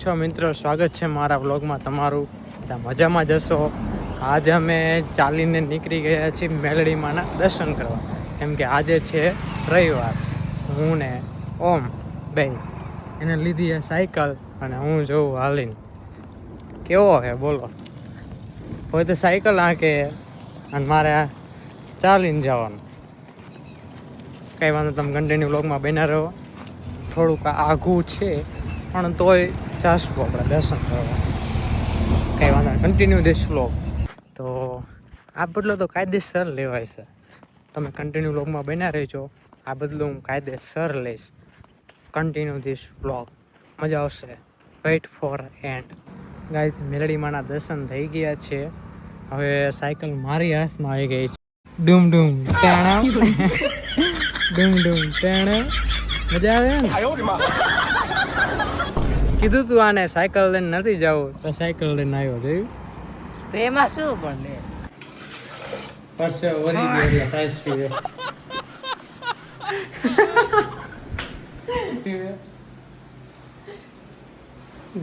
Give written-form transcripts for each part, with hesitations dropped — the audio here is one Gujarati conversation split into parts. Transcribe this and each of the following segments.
છો મિત્રો, સ્વાગત છે મારા વ્લોગમાં તમારું. બધા મજામાં જશો. આજે અમે ચાલીને નીકળી ગયા છીએ મેલડીમાંના દર્શન કરવા, કેમ કે આજે છે રવિવાર. હું ને ઓમ બે એને લીધી છે સાયકલ અને હું જોઉં હાલીને કેવો હે બોલો. હોય તો સાયકલ હાંકે અને મારે ચાલીને જવાનું. કંઈ વાંધો, તમે કન્ટિન્યુ વ્લોગમાં બન્યા રહો. થોડુંક આઘું છે પણ તોય જાશું આપણે દર્શન કરવા. કંઈ વાંધો નહીં, કન્ટિન્યુ ધીસ વ્લોગ. તો આ બદલો તો કાયદેસર લેવાય છે. તમે કન્ટિન્યુ વ્લોગમાં બન્યા રહેજો. આ બદલો હું કાયદેસર લઈશ. કન્ટિન્યુ ધીસ વ્લોગ, મજા આવશે. Weight four and. ગાઈઝ, મેલડીમાંના દર્શન થઈ ગયા છે. હવે સાયકલ મારી હાથમાં આવી ગઈ છે. ડૂમ ડૂમ ટાણા ડૂમ ડૂમ ટાણા. મજા આવે ને? કીધું તું આને સાયકલ લઈને નથી જવું, તો સાયકલ લઈને આવ્યો. જોયું તો એમાં શું પણ લે પરસે વરી ગયો સાઈઝ પીવે.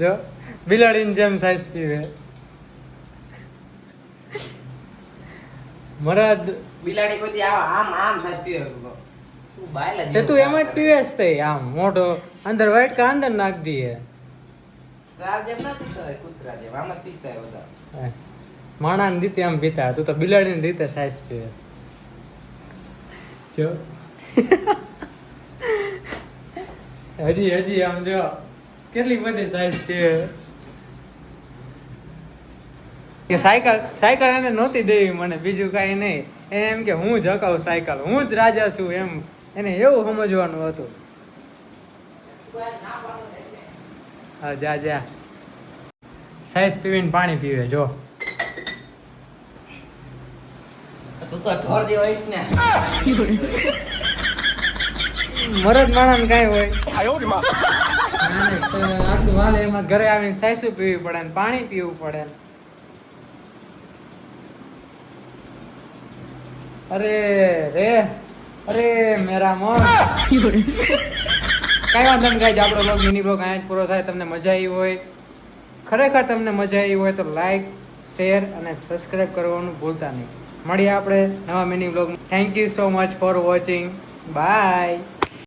જો બિલાડીની જેમ સાઈઝ પીવે. મરદ બિલાડી કોઈ આમ આમ સાચ પીવે તું બાયલા તે તું એમ જ પીવેસ તે આમ મોટો અંદર વાઈટ કા અંદર નાખ દીએ. તાર જેમ ના પીતો હોય કૂતરા જેમ આમ જ પીતા હોય બધા. માણાની રીતે આમ પીતા, તું તો બિલાડીની રીતે સાઈઝ પીવેસ. જો હજી આમ જો કેટલી બધી સાઈઝ પીવે. કે સાયકલ એને નહોતી દેવી મને, બીજું કાંઈ નહીં. એને એમ કે હું જ હકાવું સાયકલ, હું જ રાજા છું એમ એને એવું સમજવાનું હતું. હા જા જા, સાઈઝ પીવીને પાણી પીવે. જો તું તો ઢોર જેવો હોઈશ ને. મરદ માણસ કાંઈ હોય આટલું વાલે એમાં ઘરે આવીને સાઈસું પીવી પડે ને પાણી પીવું પડે. અરે રે અરે મેરા મોન. કઈ વાંધો નહીં ગાઈઝ, આપણો વ્લોગ મિની વ્લોગ અહીંયા જ પૂરો થાય. તમને મજા આવી હોય, ખરેખર તમને મજા આવી હોય તો લાઈક, શેર અને સબસ્ક્રાઈબ કરવાનું ભૂલતા નહીં. મળીએ આપણે નવા mini vlog. Thank you so much for watching. By.